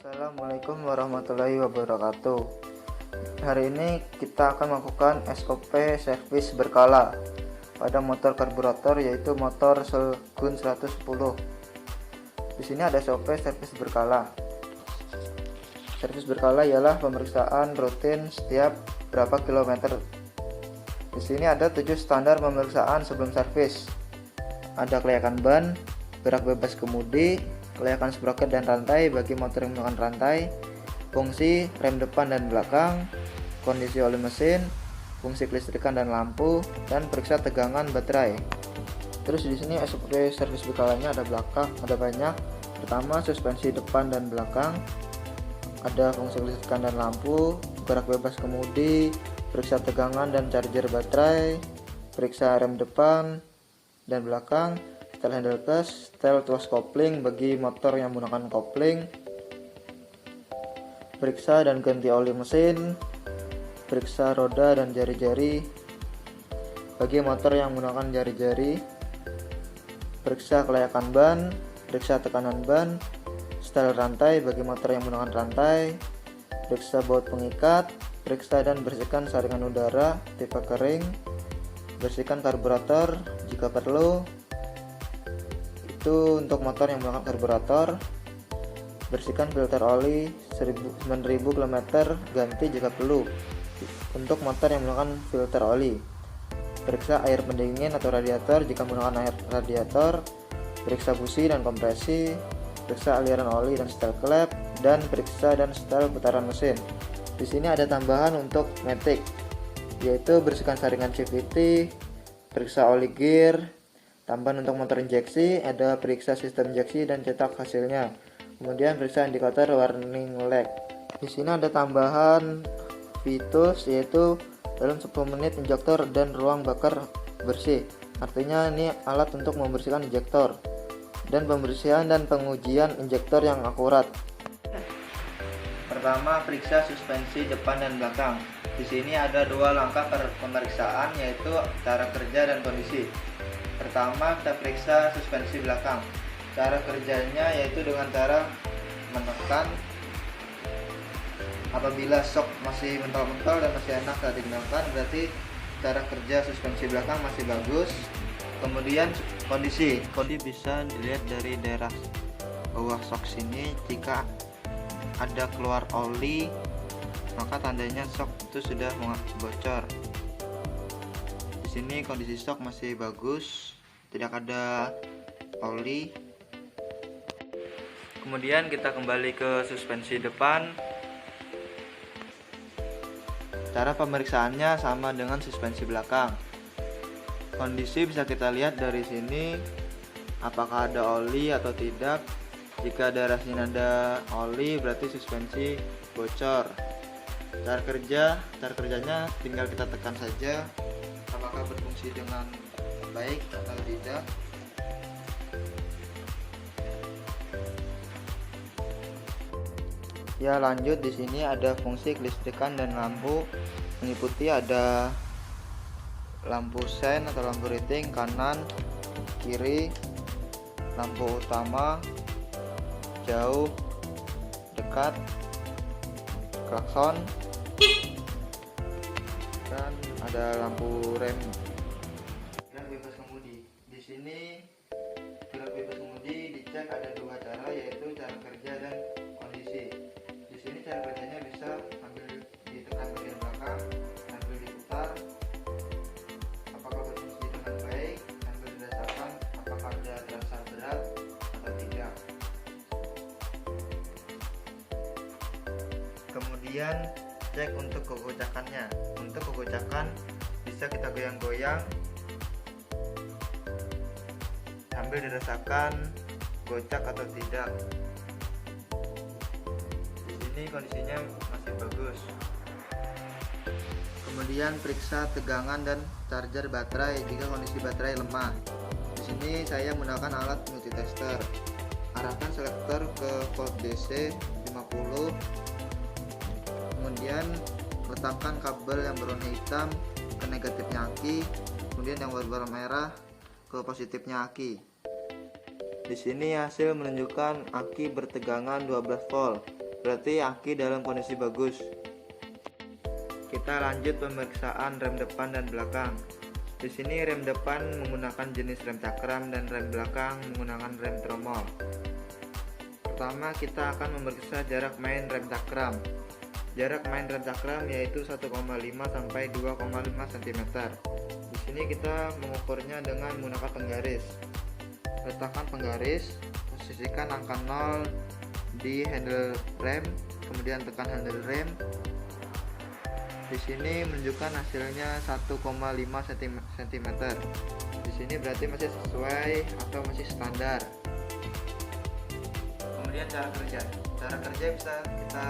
Assalamualaikum warahmatullahi wabarakatuh. Hari ini kita akan melakukan SOP servis berkala pada motor karburator, yaitu motor Shogun 110. Di sini ada SOP servis berkala. Servis berkala ialah pemeriksaan rutin setiap berapa kilometer. Di sini ada 7 standar pemeriksaan sebelum servis. Ada kelayakan ban, gerak bebas kemudi, kelayakan sprocket dan rantai bagi motor yang menggunakan rantai, fungsi rem depan dan belakang, kondisi oli mesin, fungsi kelistrikan dan lampu, dan periksa tegangan baterai. Terus di sini SOP servis berkalanya ada banyak. Pertama, suspensi depan dan belakang, ada fungsi kelistrikan dan lampu, gerak bebas kemudi, periksa tegangan dan charger baterai, periksa rem depan dan belakang, setel handle clutch, setel tuas kopling bagi motor yang menggunakan kopling, periksa dan ganti oli mesin, periksa roda dan jari-jari bagi motor yang menggunakan jari-jari, periksa kelayakan ban, periksa tekanan ban, setel rantai bagi motor yang menggunakan rantai, periksa baut pengikat, periksa dan bersihkan saringan udara tipe kering, bersihkan karburator jika perlu. Itu untuk motor yang menggunakan karburator. Bersihkan filter oli 9000 km, ganti jika perlu untuk motor yang menggunakan filter oli. Periksa air pendingin atau radiator jika menggunakan air radiator. Periksa busi dan kompresi, periksa aliran oli dan setel klep, dan periksa dan setel putaran mesin. Di sini ada tambahan untuk matic, yaitu bersihkan saringan CVT, periksa oli gear. Tambahan untuk motor injeksi, ada periksa sistem injeksi dan cetak hasilnya. Kemudian periksa indikator warning light. Di sini ada tambahan fitus, yaitu dalam 10 menit injektor dan ruang bakar bersih. Artinya ini alat untuk membersihkan injektor dan pembersihan dan pengujian injektor yang akurat. Pertama, periksa suspensi depan dan belakang. Di sini ada 2 langkah pemeriksaan, yaitu cara kerja dan kondisi. Pertama, kita periksa suspensi belakang. Cara kerjanya yaitu dengan cara menekan. Apabila shock masih mental-mental dan masih enak saat digunakan, berarti cara kerja suspensi belakang masih bagus. Kemudian kondisi bisa dilihat dari daerah bawah shock sini. Jika ada keluar oli, maka tandanya shock itu sudah bocor. Di sini kondisi shock masih bagus, tidak ada oli. Kemudian kita kembali ke suspensi depan. Cara pemeriksaannya sama dengan suspensi belakang. Kondisi bisa kita lihat dari sini, apakah ada oli atau tidak. Jika daerah sini ada oli, berarti suspensi bocor. Cara kerjanya tinggal kita tekan saja apakah berfungsi dengan baik atau tidak. Ya, lanjut. Di sini ada fungsi kelistrikan dan lampu. Meliputi ada lampu sen atau lampu riting kanan, kiri, lampu utama, jauh, dekat, klakson, dan ada lampu rem. Gerak bebas kemudi. Di sini gerak bebas kemudi dicek ada 2 cara, yaitu cara kerja dan kondisi. Di sini cara kerjanya bisa sambil ditekan bagian belakang, sambil diputar apakah berfungsi dengan baik, sambil dirasakan apakah ada terasa berat atau tidak. Kemudian cek untuk kegocakannya. Untuk kegocakan bisa kita goyang-goyang sambil dirasakan gocak atau tidak. Di sini kondisinya masih bagus. Kemudian periksa tegangan dan charger baterai jika kondisi baterai lemah. Di sini saya menggunakan alat multitester. Arahkan selektor ke volt DC 50. Kemudian letakkan kabel yang berwarna hitam ke negatifnya aki, kemudian yang berwarna merah ke positifnya aki. Di sini hasil menunjukkan aki bertegangan 12 volt. berarti aki dalam kondisi bagus. Kita lanjut pemeriksaan rem depan dan belakang. Di sini rem depan menggunakan jenis rem cakram dan rem belakang menggunakan rem tromol. Pertama kita akan memeriksa jarak main rem cakram. Jarak main rem cakram yaitu 1,5 sampai 2,5 cm. Di sini kita mengukurnya dengan menggunakan penggaris. Letakkan penggaris, posisikan angka 0 di handle rem, kemudian tekan handle rem. Di sini menunjukkan hasilnya 1,5 cm. Di sini berarti masih sesuai atau masih standar. Kemudian cara kerja bisa kita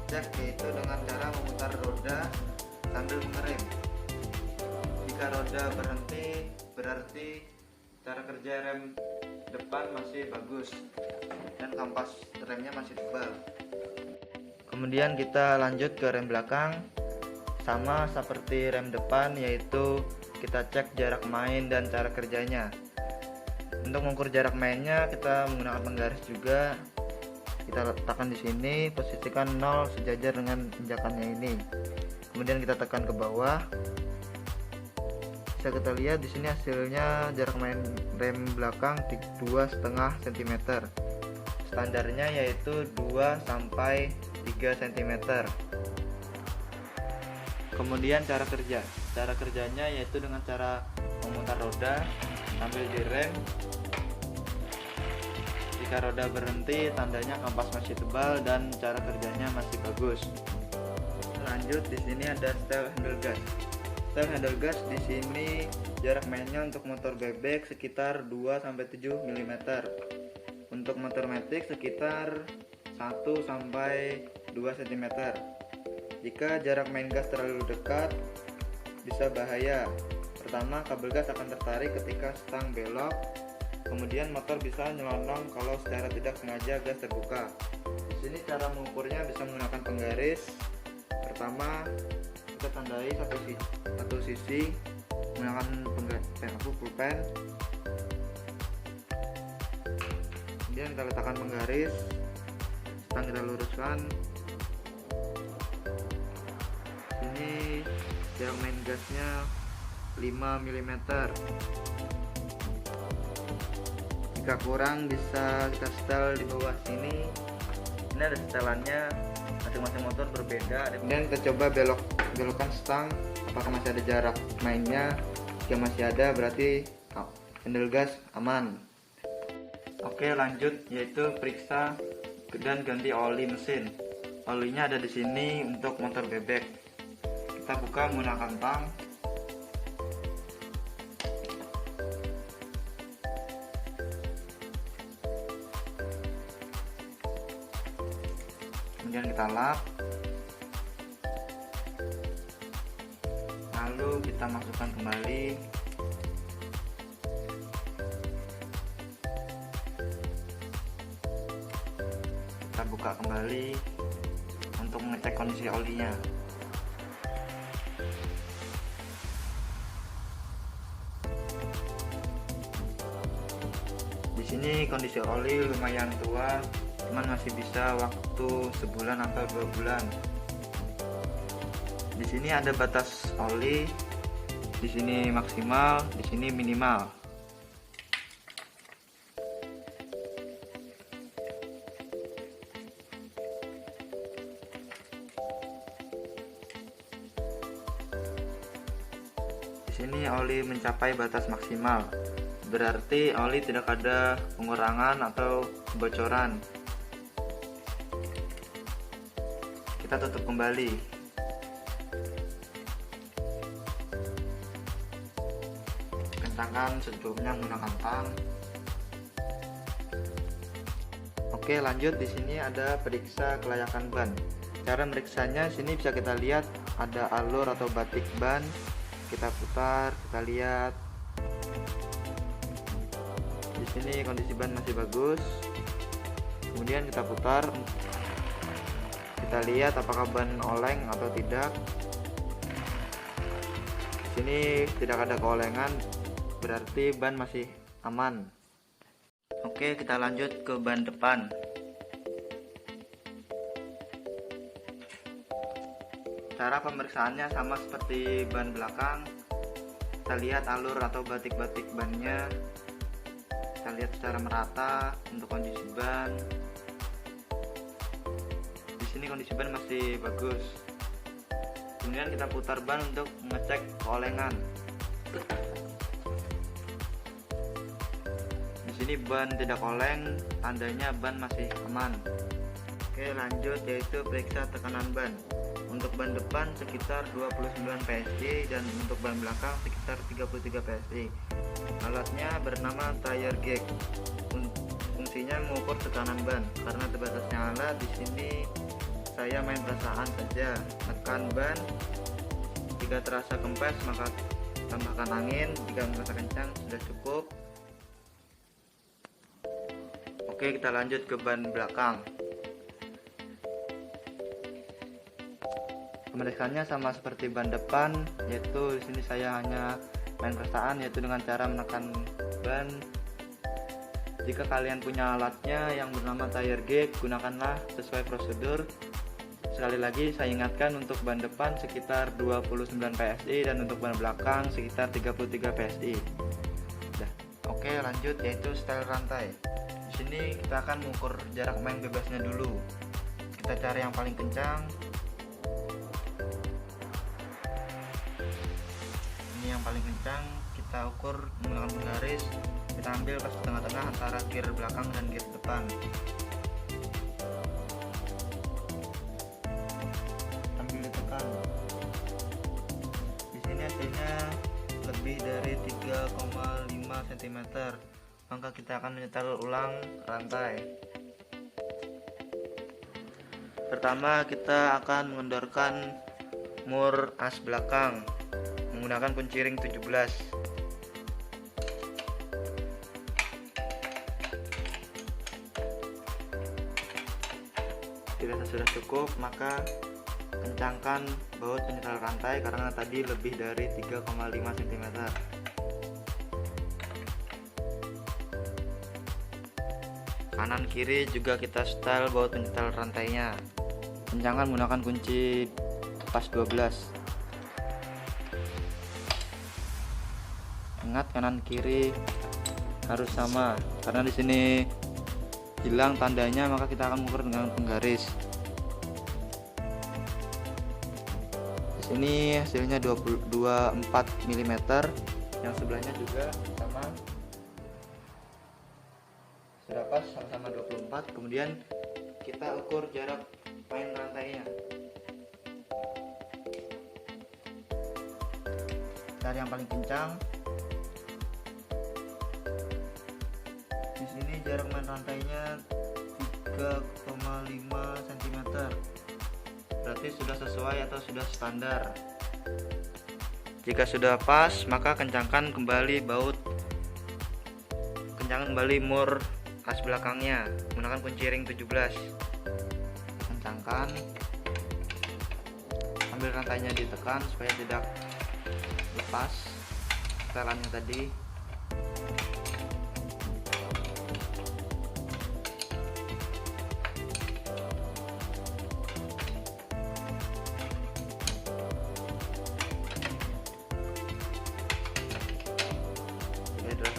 cek, yaitu dengan cara memutar roda sambil mengerem. Jika roda berhenti, berarti cara kerja rem depan masih bagus dan kampas remnya masih tebal. Kemudian kita lanjut ke rem belakang. Sama seperti rem depan, yaitu kita cek jarak main dan cara kerjanya. Untuk mengukur jarak mainnya kita menggunakan penggaris juga. Kita letakkan di sini, posisikan 0 sejajar dengan injakannya ini. Kemudian kita tekan ke bawah. Bisa kita lihat di sini hasilnya jarak main rem belakang 2,5 cm. Standarnya yaitu 2 sampai 3 cm. Kemudian cara kerjanya yaitu dengan cara memutar roda sambil direm. Jika roda berhenti, tandanya kampas masih tebal dan cara kerjanya masih bagus. Lanjut, di sini ada setel handle gas. Setel handle gas di sini jarak mainnya untuk motor bebek sekitar 2 sampai 7 mm. Untuk motor matic sekitar 1 sampai 2 cm. Jika jarak main gas terlalu dekat, bisa bahaya. Pertama, kabel gas akan tertarik ketika stang belok. Kemudian motor bisa nyelonong kalau secara tidak sengaja gas terbuka. Di sini cara mengukurnya bisa menggunakan penggaris. Pertama, kita tandai satu sisi menggunakan pulpen. Kemudian kita letakkan penggaris, stang kita luruskan. Ini jarak main gasnya 5 mm. Jika kurang bisa kita setel di bawah sini. Ini ada setelannya, masing-masing motor berbeda. Kemudian kita coba belokkan stang, apakah masih ada jarak mainnya. Jika masih ada berarti handle gas aman. Oke, lanjut yaitu periksa dan ganti oli mesin. Olinya ada di sini untuk motor bebek. Kita buka menggunakan tang. Kemudian kita lap. Lalu kita masukkan kembali. Kita buka kembali untuk mengecek kondisi olinya. Di sini kondisi oli lumayan tua, cuman masih bisa waktu sebulan atau 2 bulan. Di sini ada batas oli, di sini maksimal, di sini minimal. Di sini oli mencapai batas maksimal. Berarti oli tidak ada pengurangan atau kebocoran. Kita tutup kembali. Kencangkan secukupnya menggunakan tang. Oke, lanjut. Di sini ada periksa kelayakan ban. Cara meriksanya sini bisa kita lihat ada alur atau batik ban. Kita putar, kita lihat. Di sini kondisi ban masih bagus. Kemudian kita putar, kita lihat apakah ban oleng atau tidak. Di sini tidak ada keolengan, berarti ban masih aman. Oke, kita lanjut ke ban depan. Cara pemeriksaannya sama seperti ban belakang. Kita lihat alur atau batik-batik bannya. Kita lihat secara merata untuk kondisi ban. Di sini kondisi ban masih bagus. Kemudian kita putar ban untuk mengecek keolengan. Di sini ban tidak oleng, tandanya ban masih aman. Oke, lanjut yaitu periksa tekanan ban. Untuk ban depan sekitar 29 PSI dan untuk ban belakang sekitar 33 PSI. Alatnya bernama tire gauge. Fungsinya mengukur tekanan ban. Karena terbatasnya alat, di sini saya main perasaan saja. Tekan ban, jika terasa kempes maka tambahkan angin, jika merasa kencang sudah cukup. Oke, kita lanjut ke ban belakang. Pemeriksaannya sama seperti ban depan, yaitu di sini saya hanya main perasaan, yaitu dengan cara menekan ban. Jika kalian punya alatnya yang bernama tire gauge, gunakanlah sesuai prosedur. Sekali lagi saya ingatkan, untuk ban depan sekitar 29 PSI dan untuk ban belakang sekitar 33 PSI. Oke, lanjut yaitu setel rantai. Di sini kita akan mengukur jarak main bebasnya dulu. Kita cari yang paling kencang. Yang paling kencang kita ukur menggunakan penggaris. Kita ambil pas tengah-tengah antara gear belakang dan gear depan. Ambil ditekan. Di sini hasilnya lebih dari 3,5 cm. Maka kita akan menyetel ulang rantai. Pertama kita akan mengendorkan mur as belakang menggunakan kunci ring 17. Jika sudah cukup, maka kencangkan baut penyetel rantai karena tadi lebih dari 3,5 cm. Kanan kiri juga kita setel baut penyetel rantainya. Kencangkan menggunakan kunci pas 12. Ingat, kanan kiri harus sama, karena di sini hilang tandanya maka kita akan mengukur dengan penggaris. Di sini hasilnya 24 mm, yang sebelahnya juga sama, sudah pas sama-sama 24. Kemudian kita ukur jarak main rantainya. Cari yang paling kencang. Di sini jarak main rantainya 3,5 cm. Berarti sudah sesuai atau sudah standar. Jika sudah pas, maka kencangkan kembali baut. Kencangkan kembali mur as belakangnya menggunakan kunci ring 17. Kencangkan. Ambil rantainya ditekan supaya tidak lepas setelannya tadi.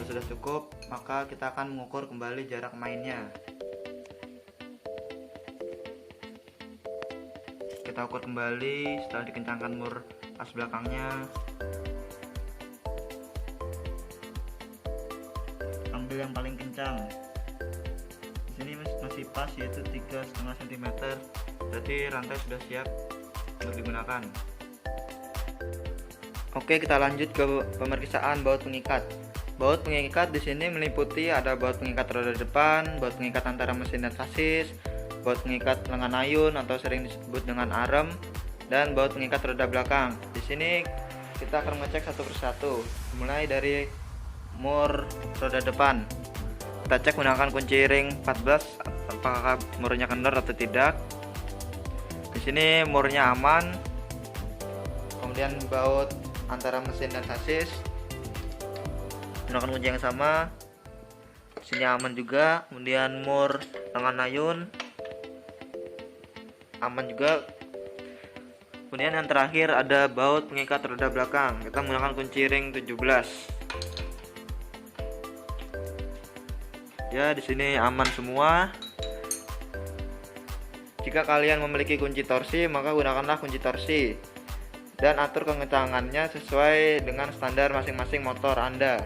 Sudah cukup, maka kita akan mengukur kembali jarak mainnya. Kita ukur kembali setelah dikencangkan mur as belakangnya. Ambil yang paling kencang. Di sini masih pas, yaitu 3,5 cm. Berarti rantai sudah siap untuk digunakan. Oke, kita lanjut ke pemeriksaan baut pengikat. Baut pengikat di sini meliputi ada baut pengikat roda depan, baut pengikat antara mesin dan sasis, baut pengikat lengan ayun atau sering disebut dengan arem, dan baut pengikat roda belakang. Di sini kita akan mengecek satu persatu, mulai dari mur roda depan. Kita cek menggunakan kunci ring 14 apakah murnya kendor atau tidak. Di sini murnya aman. Kemudian baut antara mesin dan sasis menggunakan kunci yang sama, sini aman juga. Kemudian mur lengan ayun aman juga. Kemudian yang terakhir ada baut pengikat roda belakang. Kita menggunakan kunci ring 17. Ya, di sini aman semua. Jika kalian memiliki kunci torsi, maka gunakanlah kunci torsi dan atur kengecangannya sesuai dengan standar masing-masing motor Anda.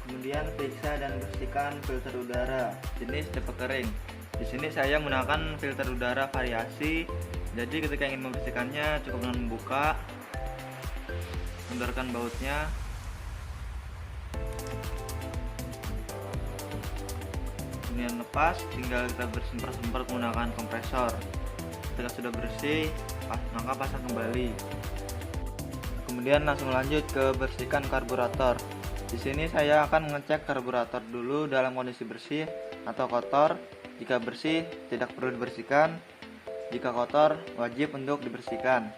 Kemudian periksa dan bersihkan filter udara jenis tipe kering. Di sini saya menggunakan filter udara variasi. Jadi ketika ingin membersihkannya cukup dengan membuka, mendorkan bautnya. Kemudian lepas, tinggal kita bersemprot-semprot menggunakan kompresor. Ketika sudah bersih, maka pasang kembali. Kemudian langsung lanjut ke bersihkan karburator. Di sini saya akan mengecek karburator dulu dalam kondisi bersih atau kotor. Jika bersih, tidak perlu dibersihkan. Jika kotor, wajib untuk dibersihkan.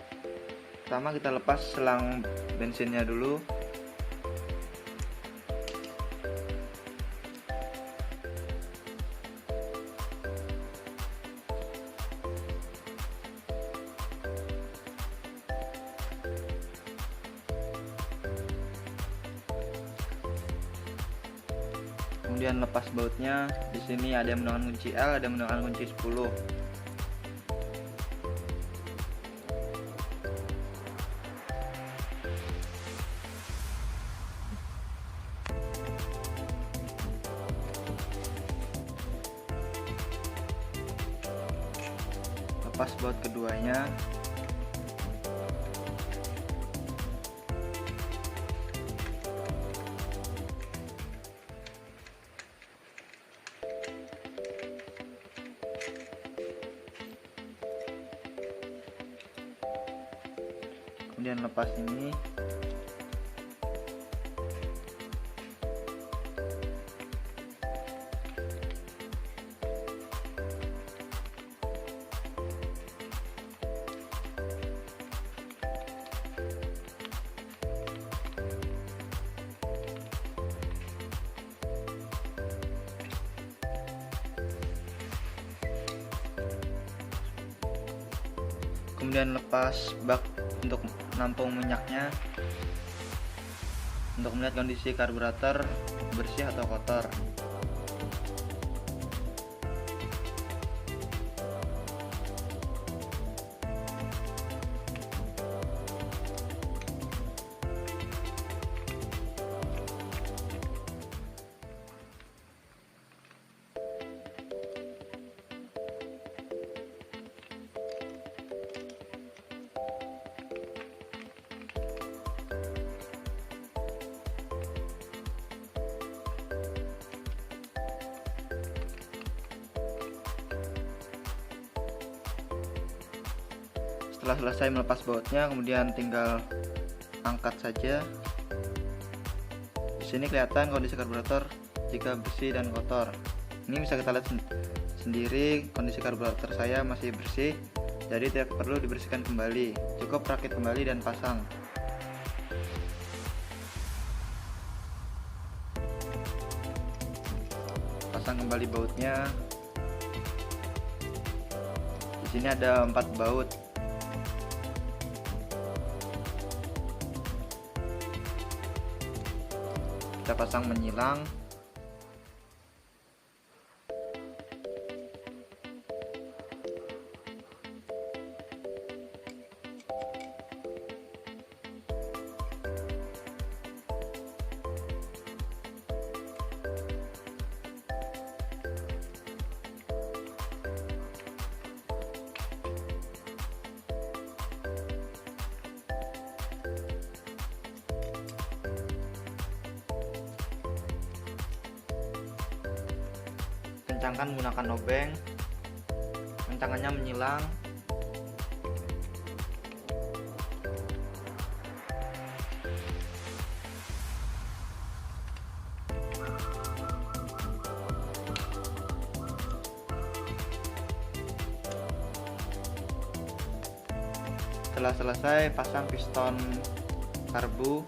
Pertama kita lepas selang bensinnya dulu. Kemudian lepas bautnya. Di sini ada yang menggunakan kunci L, ada yang menggunakan kunci 10. Lepas baut keduanya. Kemudian lepas ini. Kemudian lepas bak untuk menampung minyaknya, untuk melihat kondisi karburator bersih atau kotor. Setelah selesai melepas bautnya, kemudian tinggal angkat saja. Di sini kelihatan kondisi karburator jika bersih dan kotor. Ini bisa kita lihat sendiri, kondisi karburator saya masih bersih, jadi tidak perlu dibersihkan kembali. Cukup rakit kembali dan pasang. Pasang kembali bautnya. Di sini ada 4 baut. Kita pasang menyilang. Kencangkan menggunakan obeng, kencangannya menyilang. Setelah selesai, pasang piston karbu.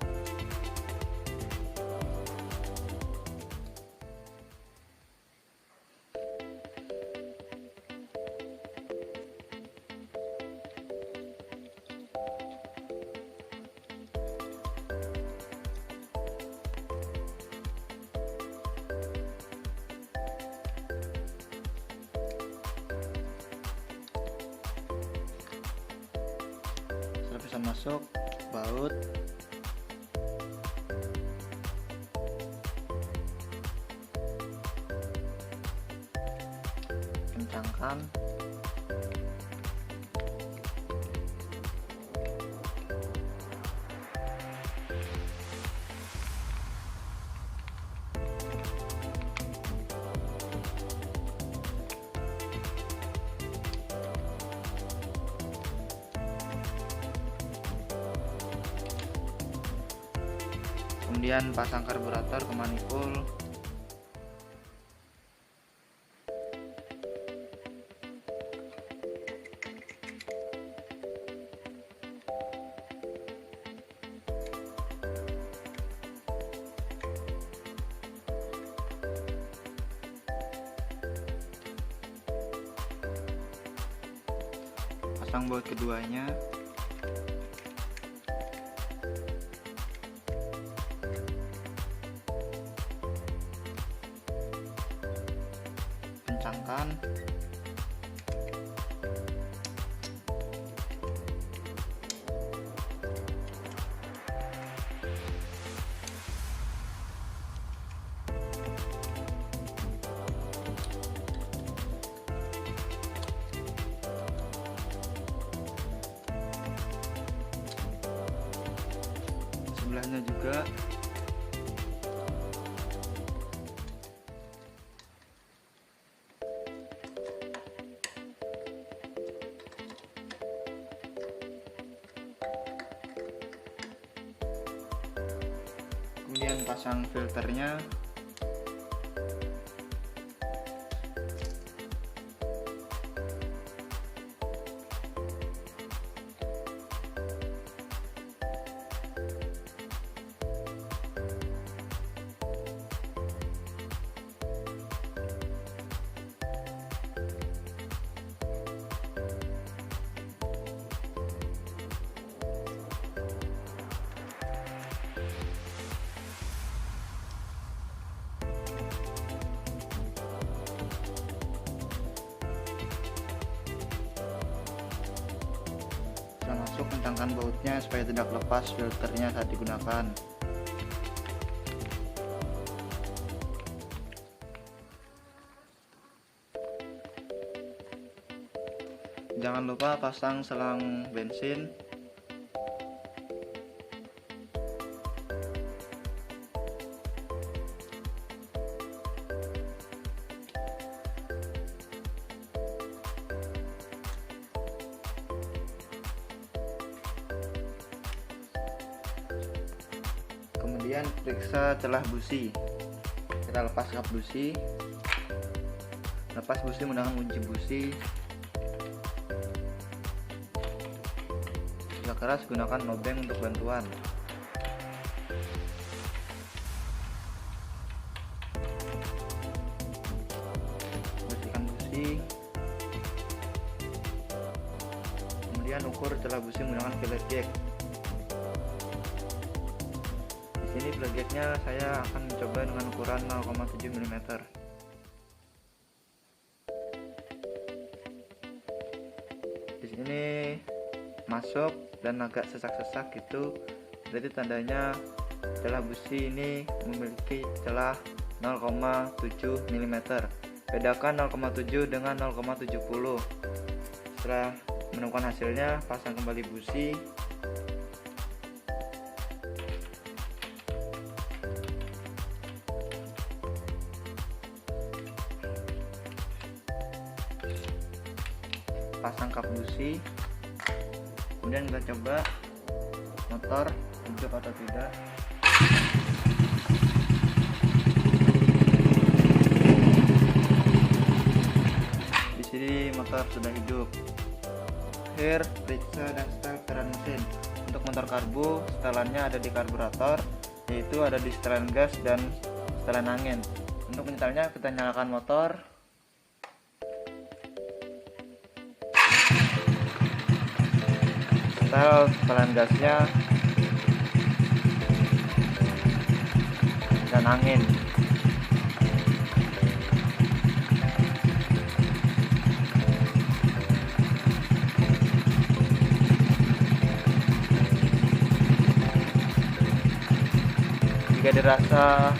pemanasan masuk, baut, kencangkan, kemudian pasang karburator ke manifold, pasang baut keduanya, kencangkan, sebelahnya juga. Kemudian pasang filternya, setelah masuk kencangkan bautnya supaya tidak lepas filternya saat digunakan. Jangan lupa pasang selang bensin. Kemudian periksa celah busi. Kita lepas kap busi, lepas busi menggunakan kunci busi. Jika keras, gunakan lobeng untuk bantuan. Bersihkan busi, kemudian ukur celah busi menggunakan fillet gauge. Di sini fillet gauge-nya saya akan mencoba dengan ukuran 0,7 mm. Di sini masuk dan agak sesak-sesak gitu, berarti tandanya celah busi ini memiliki celah 0,7 mm. Bedakan 0,7 dengan 0,70. Setelah menemukan hasilnya, pasang kembali busi. Pasang kap busi. Kemudian kita coba motor hidup atau tidak. Di sini motor sudah hidup. Akhir periksa dan setel setelan mesin. Untuk motor karbu, setelannya ada di karburator, yaitu ada di setelan gas dan setelan angin. Untuk menyetelnya, kita nyalakan motor. Setelan gasnya dan angin. Jika dirasa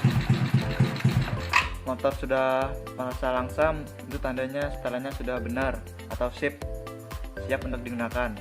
motor sudah merasa langsam, itu tandanya setelannya sudah benar atau siap untuk digunakan.